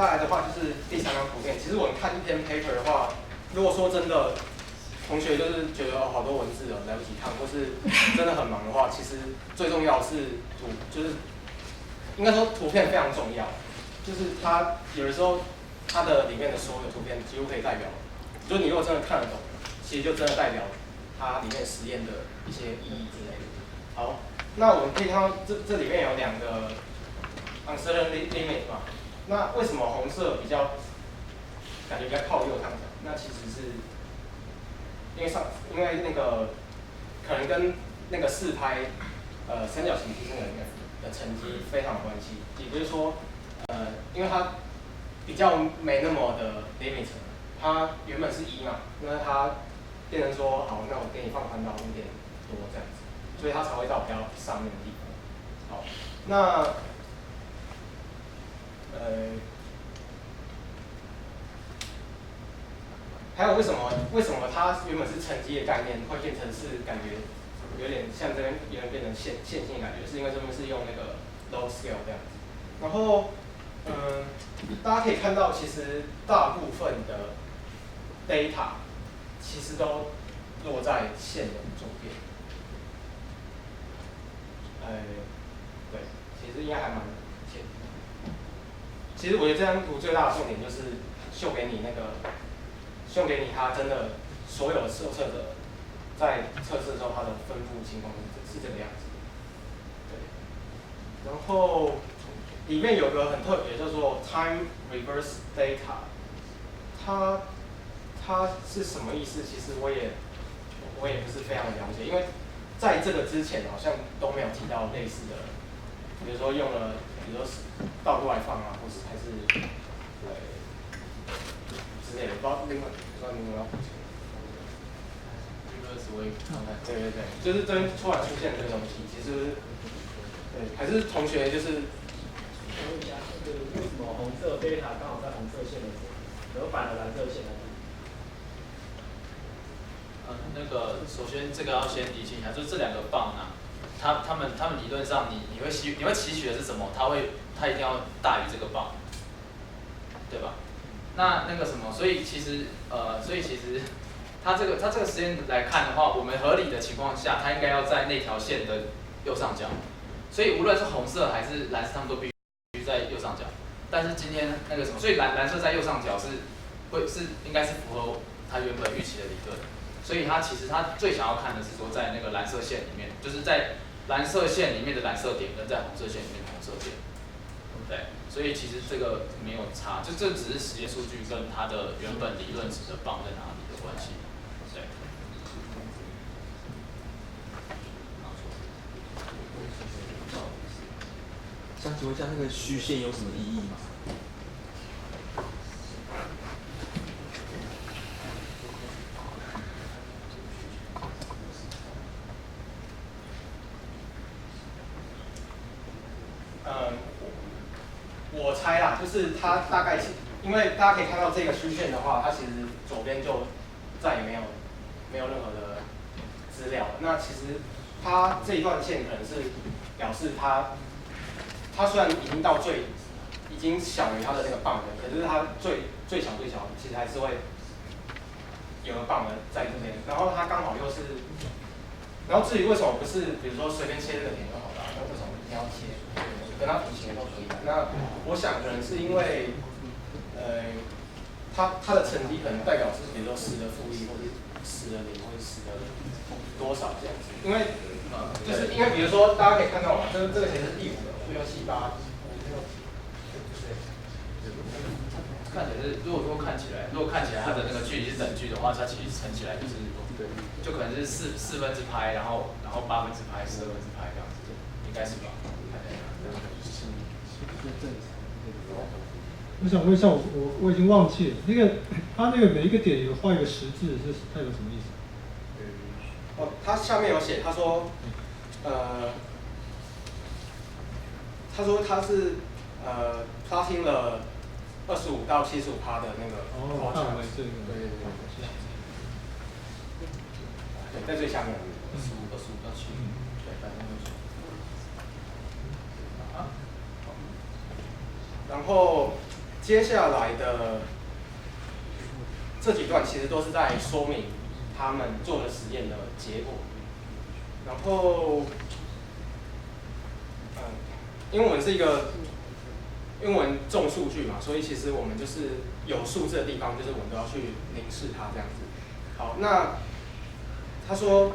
再来的话就是第3张图片。其实我们看一篇 paper 的话，如果说真的同学就是觉得好多文字哦来不及看，或是真的很忙的话，其实最重要的是就是应该说图片非常重要。就是它有的时候它的里面的所有图片几乎可以代表，就是你如果真的看得懂，其实就真的代表它里面实验的一些意义之类的。好，那我们可以看到这里面有2个 uncertainty limit 嘛。那为什么红色感觉比较靠右上角？那其实是因为那个可能跟那个4拍三角形提升人的成绩非常有关系。也就是说，因为它比较没那么的 limit， 它原本是1嘛，那它变成说好，那我给你放宽到5点多这样子，所以它才会到比较上面的地方。好，那还有为什么它原本是成绩的概念，会变成是感觉有点像这边有点变成线性的感觉，是因为这边是用那个 low scale 这样子。然后，大家可以看到，其实大部分的 data 其实都落在线的左边。对，其实应该还蛮明显。其实我觉得这张图最大的重点就是秀给你它真的所有的受测者在测试的时候，它的分布情况是这个样子。对，然后里面有个很特别，叫做 time reverse data， 它是什么意思？其实我也不是非常了解，因为在这个之前好像都没有提到类似的，比如说用了，比如说倒过来放啊，或是还是之类的，不知道你们要补充。对，就是这边突然出现这个东西，其实对，还是同学就是。请问一下，为什么红色贝塔刚好在红色线的左，而反了蓝色线的右？那个首先这个要先理清一下，就是这2个棒啊，他们理论上你会期许的是什么？它一定要大于这个棒，对吧？那个什么，所以其实它这个实验来看的话，我们合理的情况下，它应该要在那条线的右上角。所以无论是红色还是蓝色，它们都必须在右上角。但是今天那个什么，所以蓝色在右上角应该是符合它原本预期的理论。所以它其实它最想要看的是说，在那个蓝色线里面，就是在蓝色线里面的蓝色点跟在红色线里面的红色点。对，所以其实这个没有差，这只是实验数据跟它的原本理论值的棒在哪里的关系。对。想请问一下，那个虚线有什么意义吗？我猜啦，就是它大概是，因为大家可以看到这个虚线的话，它其实左边就再也没有任何的资料了。那其实它这一段线可能是表示它虽然已经到已经小于它的那个棒的，可是它最小，其实还是会有个棒的在这边。然后它刚好又是，然后至于为什么不是，比如说随便切这个点就好了，那为什么一定要切？跟它图形都可以。那我想可能是因为，它的成绩可能代表是比如说10的负1，或者10的0，或者10的多少这样子。因为就是因为比如说大家可以看到嘛，这个其实是第5个，5、6、7、8。看起来是，如果看起来它的那个距离是等距的话，它其实乘起来就可能是4分之拍，然后8分之拍、12分之拍这样子，应该是吧？我想问一下，我已经忘记了，它那个每一个点有画一个十字，是代表什么意思？它下面有写，他说他是plotting 了25到75%的那个。哦，范围这个。对，在最下面。25到75。对，反正就是。然后接下来的这几段其实都是在说明他们做的实验的结果。然后，因为我们是一个因为我们重数据嘛，所以其实我们就是有数字的地方，就是我们都要去凝视它这样子。好，那他说，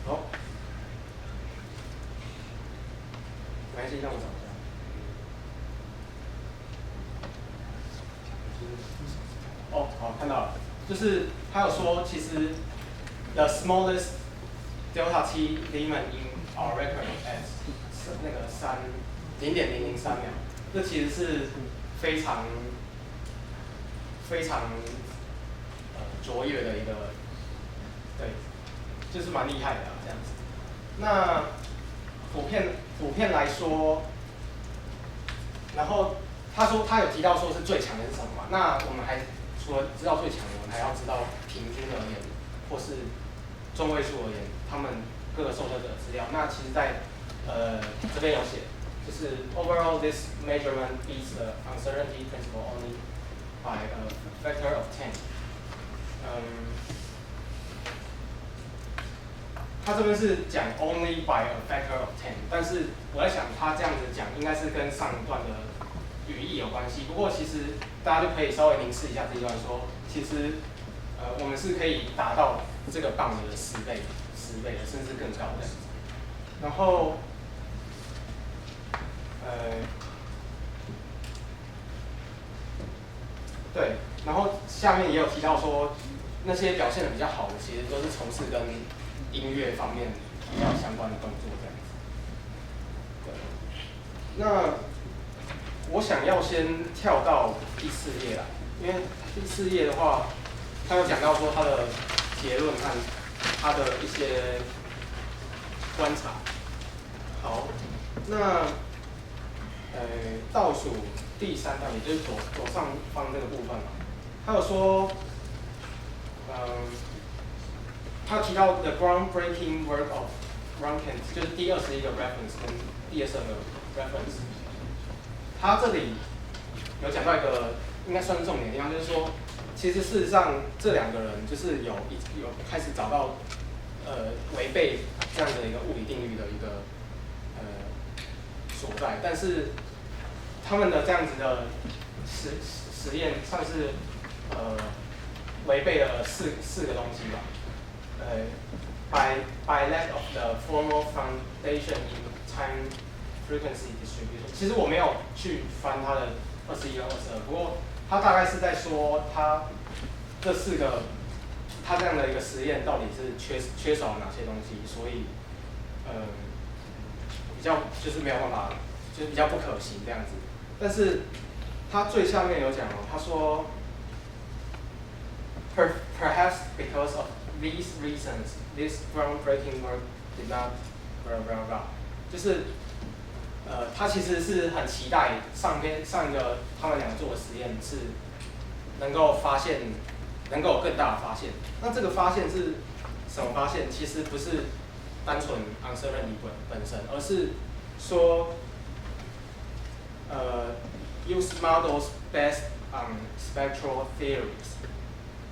好，没关系，让我找一下。哦，好，看到了，就是他有说，其实 the smallest delta t limit in our record as 那个0.003秒，这其实是非常卓越的一个，对，就是蛮厉害的这样子。那普遍来说，然后他说他有提到说是最强的是什么嘛？那我们还除了知道最强的，我们还要知道平均而言，或是中位数而言，他们各个受测者的资料。那其实在这边有写，就是 overall this measurement beats the uncertainty principle only by a factor of 10。他这边是讲 only by a factor of 10，但是我在想他这样子讲应该是跟上一段的语义有关系。不过其实大家就可以稍微凝视一下这一段说，其实我们是可以达到这个棒的10倍的，甚至更高的。然后对，然后下面也有提到说，那些表现的比较好的，其实都是从事跟音乐方面比较相关的动作这样子。对，那我想要先跳到第4页啦，因为第4页的话，他有讲到说他的结论和他的一些观察。好，那倒数第3段，也就是左上方这个部分嘛，他有说，他提到 the groundbreaking work of Rankins， 就是第21个 reference 跟第22个 reference。他这里有讲到一个应该算是重点的地方，就是说，其实事实上这2个人就是有开始找到违背这样的一个物理定律的一个所在，但是他们的这样子的实验算是违背了四个东西吧。by lack of the formal foundation in time frequency distribution。其实我没有去翻它的21和22，不过它大概是在说它这4个它这样的一个实验到底是缺少了哪些东西，所以比较就是没有办法，就是比较不可行这样子。但是它最下面有讲哦，他说 perhaps because of these reasons, this groundbreaking work did not blah blah blah， 就是他其实是很期待上一个他们2个做的实验是能够有更大的发现。那这个发现是什么发现？其实不是单纯 uncertainty 本身，而是说use models based on spectral theories。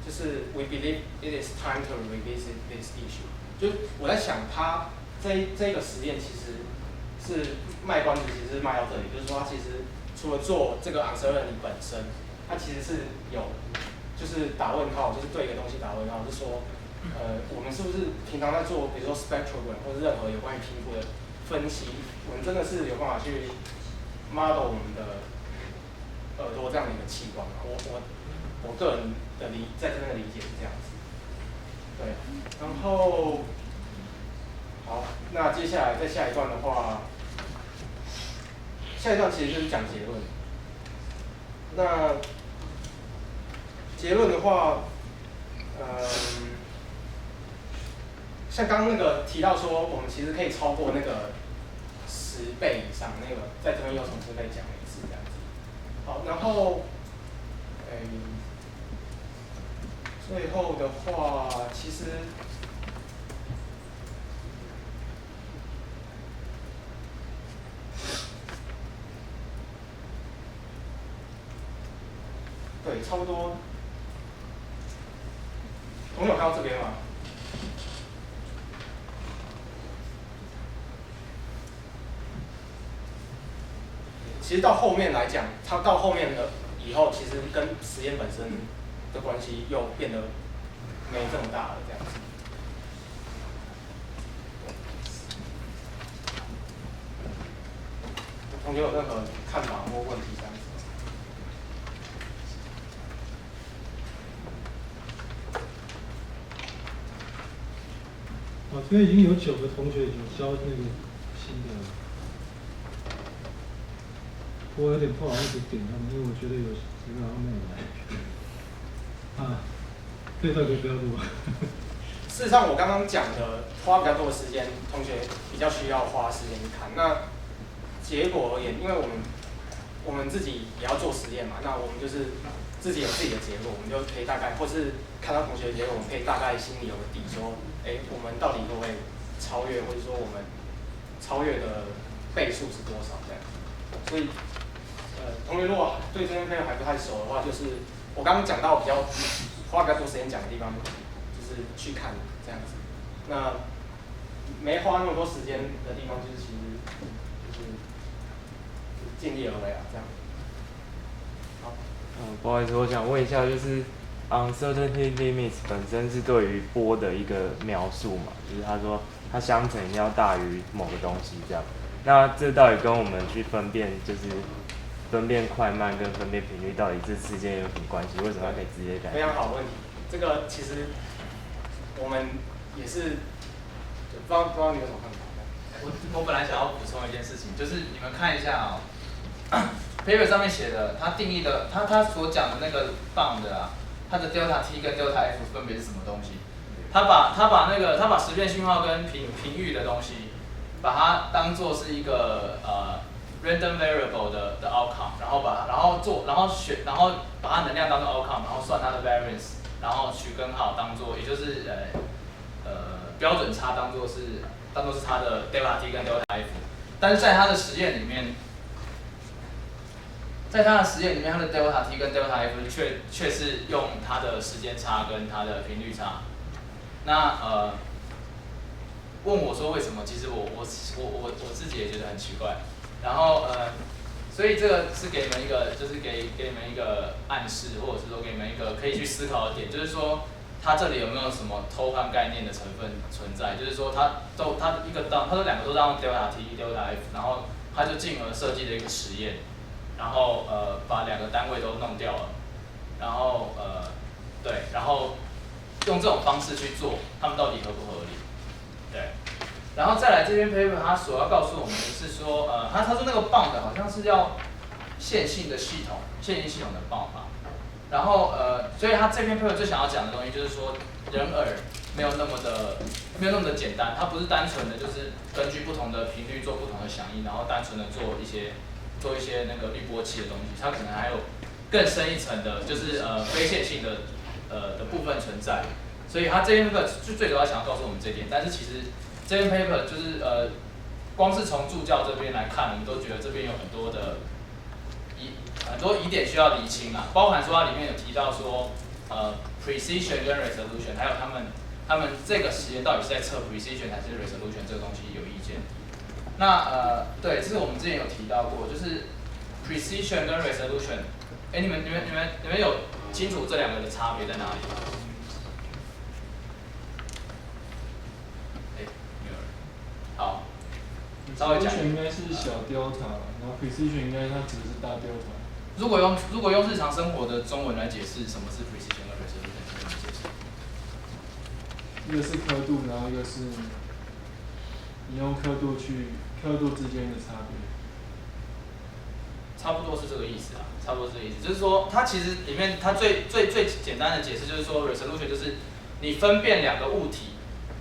就是 we believe it is time to revisit this issue。就我在想，他这个实验其实是卖关子，其实是卖到这里，就是说他其实除了做这个 uncertainty 本身，他其实是有就是打问号，就是对一个东西打问号，就是说我们是不是平常在做，比如说 spectrogram 或者任何有关于皮肤的分析，我们真的是有办法去 model 我们的耳朵这样的一个器官吗？我个人的在这边的理解是这样子。对，然后好，那接下来在下一段的话，下一段其实就是讲结论。那结论的话，像刚刚那个提到说，我们其实可以超过那个10倍以上，那个在这边又重新再讲一次这样子。好，然后最后的话，其实对，差不多。同学有看到这边吗？其实到后面来讲，它到后面的以后，其实跟实验本身的关系又变得没这么大了，这样子。同学有任何看法或问题这样子？这边已经有9个同学已经交那个新的了，我有点不好意思点他们，因为我觉得有几个好像没有来。这段可以不要录。事实上，我刚刚讲的花比较多的时间，同学比较需要花时间去看。那结果而言，因为我们自己也要做实验嘛，那我们就是自己有自己的结果，我们就可以大概，或是看到同学的结果，我们可以大概心里有个底，说，我们到底会不会超越，或者说我们超越的倍数是多少这样。所以，同学如果对这篇配还不太熟的话，就是我刚刚讲到比较花比较多时间讲的地方，就是去看这样子。那没花那么多时间的地方，就是其实就是尽力而为啊，这样。好。不好意思，我想问一下，就是 uncertainty limits 本身是对于波的一个描述嘛？就是他说它相乘一定要大于某个东西这样。那这到底跟我们去分辨，就是分辨快慢跟分辨频率到底这之间有什么关系？为什么它可以直接改？非常好的问题，这个其实我们也是，不知道你有什么看法？我本来想要补充一件事情，就是你们看一下paper 上面写的，它定义的，它所讲的那个 bound 啊，它的 delta t 跟 delta f 分别是什么东西？它把时变讯号跟频率的东西，把它当做是一个random variable 的 outcome， 然后把它能量当做 outcome， 然后算它的 variance， 然后取根号当做，也就是标准差当做是它的 delta t 跟 delta f， 但是在它的实验里面，它的 delta t 跟 delta f 却是用它的时间差跟它的频率差。那问我说为什么？其实我自己也觉得很奇怪。然后所以这个是给你们一个，就是给你们一个暗示，或者是说给你们一个可以去思考的点，就是说它这里有没有什么偷换概念的成分存在？就是说它说两个都当 delta t、delta f， 然后它就进而设计了一个实验，然后把2个单位都弄掉了，然后对，然后用这种方式去做，它们到底合不合理？对。然后再来这篇 paper， 它所要告诉我们的是说，他说那个 bound 好像是要线性系统的 bound 吧。然后所以他这篇 paper 最想要讲的东西就是说，人耳没有那么的简单，它不是单纯的就是根据不同的频率做不同的响应，然后单纯的做一些那个滤波器的东西，它可能还有更深一层的，就是非线性的部分存在。所以他这篇 paper 就最主要想要告诉我们这一点，但是其实这篇 paper 就是光是从助教这边来看，我们都觉得这边有很多疑点需要厘清啊，包含说它里面有提到说precision 跟 resolution， 还有他们这个实验到底是在测 precision 还是 resolution 这个东西有意见。那对，这是我们之前有提到过，就是 precision 跟 resolution， 你们有清楚这2个的差别在哪里吗？好，稍微讲。resolution 应该是小 delta， 然后 precision 应该它指的是大 delta。如果用日常生活的中文来解释什么是 precision 和 resolution， 可以解释？一个是刻度，然后一个是你用刻度之间的差别。差不多是这个意思啊，差不多是这个意思，就是说它其实里面它最简单的解释就是说 resolution 就是你分辨2个物体，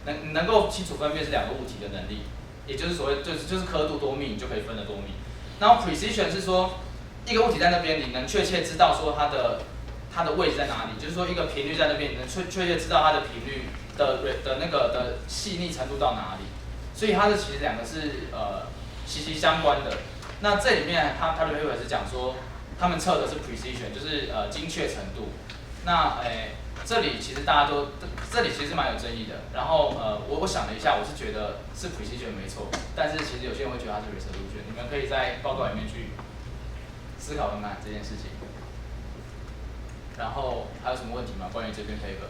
能够清楚分辨是2个物体的能力，也就是所谓就是刻度多密，你就可以分得多密。然后 precision 是说一个物体在那边，你能确切知道说它的位置在哪里，就是说一个频率在那边，你能确切知道它的频率的细腻程度到哪里。所以它其实2个是息息相关的。那这里面它的 paper 是讲说他们测的是 precision， 就是精确程度。那这里其实大家都，这里其实蛮有争议的。然后我想了一下，我是觉得是 precision 没错，但是其实有些人会觉得它是 resolution。你们可以在报告里面去思考看看这件事情。然后还有什么问题吗？关于这篇 paper？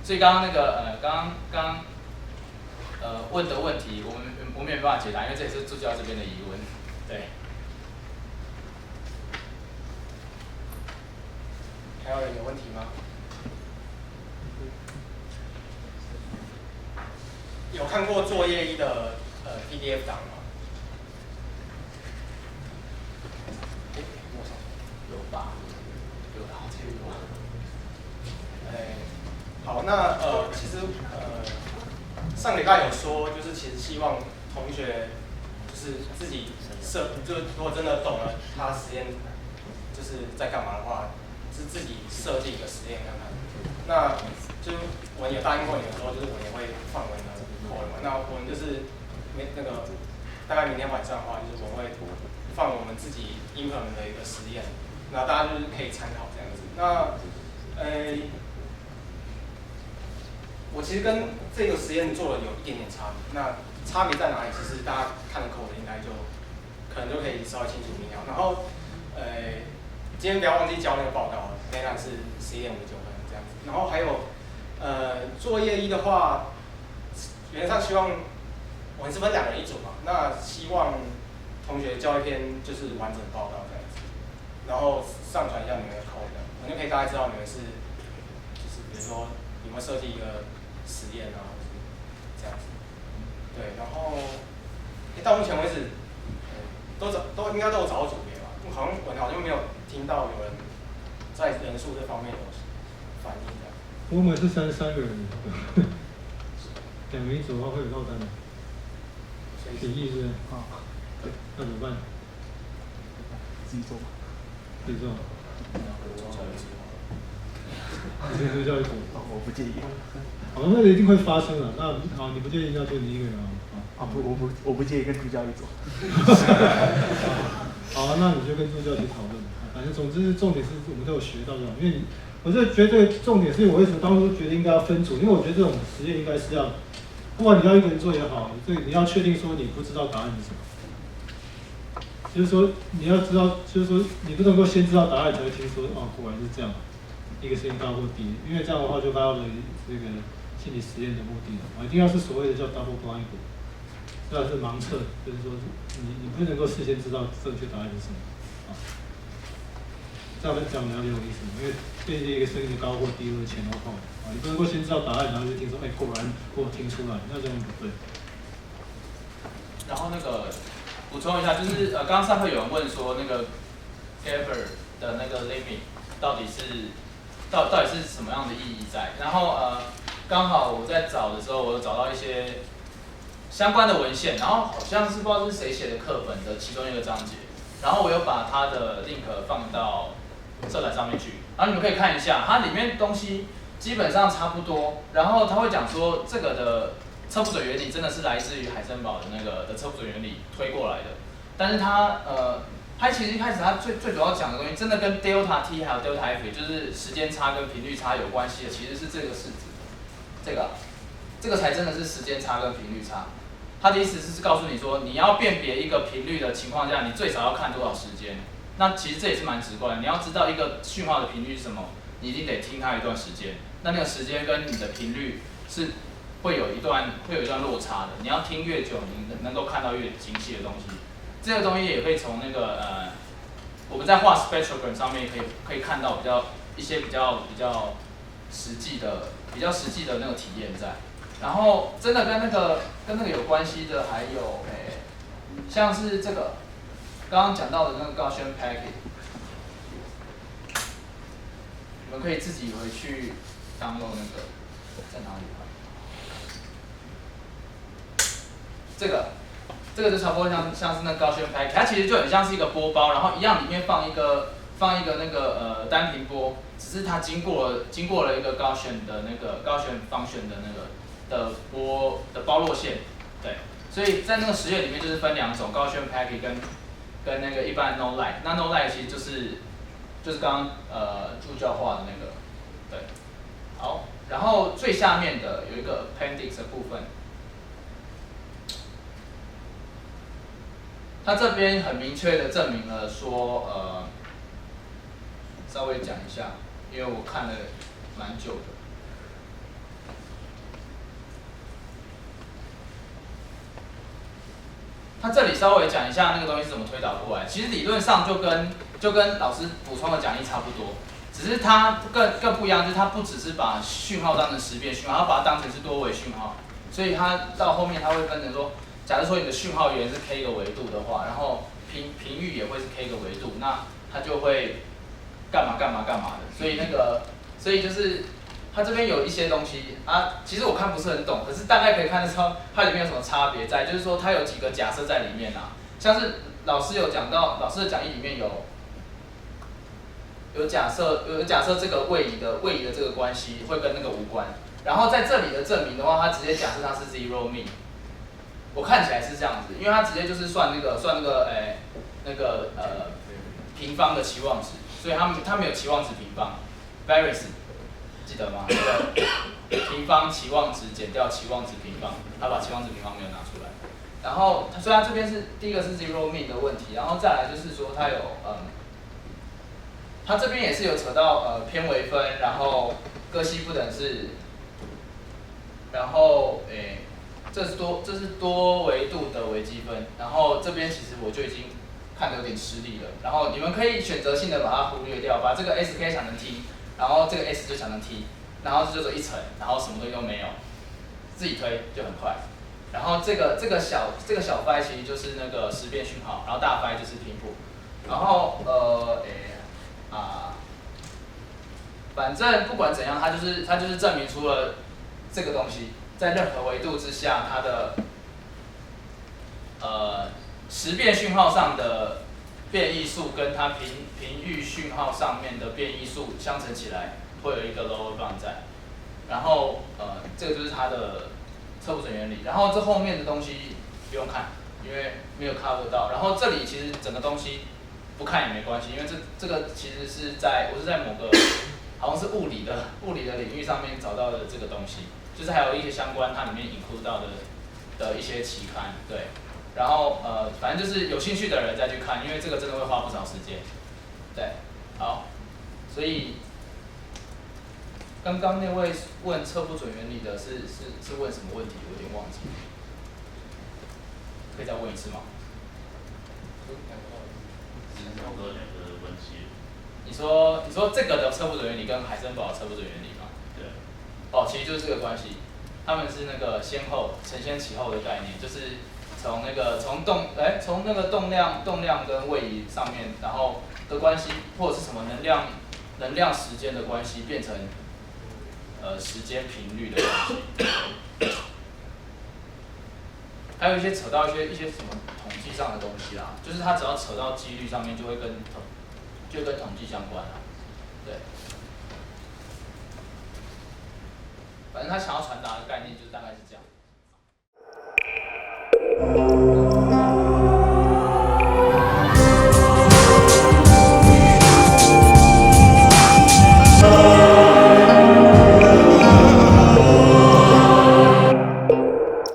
所以刚刚那个刚问的问题，我们没办法解答，因为这也是助教这边的疑问。对。还有人有问题吗？有看过作业1的PDF 档吗？有吧？有的，这个有。好，那其实上礼拜有说，就是其实希望同学就是自己就如果真的懂了他实验就是在干嘛的话，是自己设计一个实验看看。那就我也答应过你们说，就是我也会放文的 code 嘛。那我们就是那个大概明天晚上的话，就是我会放我们自己 implement 的一个实验，那大家就是可以参考这样子。那我其实跟这个实验做了有一点点差别。那差别在哪里？其实大家看了 code 应该可能就可以稍微清楚明了。然后今天不要忘记交那个报告，那是11点59分这样子。然后还有作业1的话，原则上希望我们是分2人一组嘛，那希望同学交一篇就是完整报告这样子，然后上传一下你们的 code， 我就可以大概知道你们是就是比如说有没有设计一个实验啊，或是这样子。对，然后到目前为止都应该都有找到组别吧？我好像没有听到有人在人数这方面有反应的。我们是33个人，2人一组的话会有落单的。协议是？对，那怎么办？自己做吧。自己做。你先助教一组。我不介意。好，那个一定会发生的。那好，你不介意，那就你一个人啊。我不介意跟助教一组。好，那你就跟助教一起讨论。反正总之重点是我们都有学到就好，因为我这觉得重点是我为什么当初觉得应该要分组，因为我觉得这种实验应该是要，不管你要一个人做也好，你要确定说你不知道答案是什么。就是说你要知道，就是说你不能够先知道答案才会听说哦，果然是这样，一个声音高或低，因为这样的话就达到了这个心理实验的目的了。一定要是所谓的叫 double blind， 这是盲测，就是说你不能够事先知道正确答案是什么。这样讲了解我意思吗？因为对一个声音的高或低或者前或后你不能够先知道答案，然后就听说果然我听出来，那这样不对。然后那个补充一下，就是刚刚上课有人问说那个 Gabor 的那个 limit 到底是什么样的意义在？然后刚好我在找的时候，我有找到一些相关的文献，然后好像是不知道是谁写的课本的其中一个章节，然后我有把它的 link 放到社团上面去，然后你们可以看一下，它里面东西基本上差不多，然后他会讲说这个的测不准原理真的是来自于海森堡的那个的测不准原理推过来的，但是它其实一开始它最主要讲的东西，真的跟 delta t 还有 delta f， 也就是时间差跟频率差有关系的，其实是这个式子，这个才真的是时间差跟频率差。它的意思是告诉你说，你要辨别一个频率的情况下，你最少要看多少时间。那其实这也是蛮直观的，你要知道一个讯号的频率是什么，你一定得听它一段时间。那个时间跟你的频率是会有一段落差的。你要听越久，你能够看到越精细的东西。这个东西也可以从那个我们在画 spectrogram 上面可以看到一些比较实际的那个体验在。然后真的跟那个有关系的还有像是这个刚刚讲到的那个 Gaussian packet， 你们可以自己回去 download 那个在哪里？这个就差不多像是那 Gaussian packet， 它其实就很像是一个波包，然后一样里面放一个那个单频波，只是它经过了一个 Gaussian 的那个 Gaussian function 的那个的波的包络线，对，所以在那个实验里面就是分2种 Gaussian packet 跟跟那个一般 no light， 那 no light 其实就是刚刚助教画的那个，对，好，然后最下面的有一个 appendix 的部分，它这边很明确的证明了说稍微讲一下，因为我看了蛮久的。他这里稍微讲一下那个东西是怎么推导过来，其实理论上就跟老师补充的讲义差不多，只是它更不一样，就是它不只是把讯号当成识别讯号，它把它当成是多维讯号，所以它到后面它会分成说，假如说你的讯号源是 k 个维度的话，然后频域也会是 k 个维度，那它就会干嘛干嘛干嘛的，所以就是它这边有一些东西啊，其实我看不是很懂，可是大概可以看得出它里面有什么差别在，就是说它有几个假设在里面啊，像是老师有讲到，老师的讲义里面有假设这个位移的这个关系会跟那个无关，然后在这里的证明的话，它直接假设它是 zero mean， 我看起来是这样子，因为它直接就是算那个平方的期望值，所以它没有期望值平方 ，varies。记得吗？平方期望值减掉期望值平方，他把期望值平方没有拿出来。然后，所以他这边是第一个是 zero mean 的问题，然后再来就是说他有他这边也是有扯到偏微分，然后各系不等式，然后这是多维度的微积分，然后这边其实我就已经看得有点吃力了，然后你们可以选择性的把它忽略掉，把这个 sk 想成 t。然后这个 s 就想成 t， 然后就走一层，然后什么东西都没有，自己推就很快。然后这个小 phi 其实就是那个识别讯号，然后大 phi 就是频谱。然后反正不管怎样，它就是证明出了这个东西，在任何维度之下，它的识别讯号上的变异数跟它频域讯号上面的变异数相乘起来，会有一个 lower bound 在。然后这个就是它的测不准原理。然后这后面的东西不用看，因为没有 cover 到。然后这里其实整个东西不看也没关系，因为这个其实是我是在某个好像是物理的领域上面找到的这个东西，就是还有一些相关它里面 include 到的一些期刊，对。然后反正就是有兴趣的人再去看，因为这个真的会花不少时间。对，好，所以刚刚那位问测不准原理的是问什么问题？我有点忘记，可以再问一次吗？你说这个的测不准原理跟海森堡的测不准原理吗？对。哦，其实就是这个关系，他们是那个先后承先启后的概念，就是从那个动量跟位移上面，然后的关系，或者是什么能量时间的关系，变成时间频率的关系。还有一些扯到一些什么统计上的东西啦，就是它只要扯到几率上面，就会跟统计相关啦。对。反正他想要传达的概念就是大概是这样。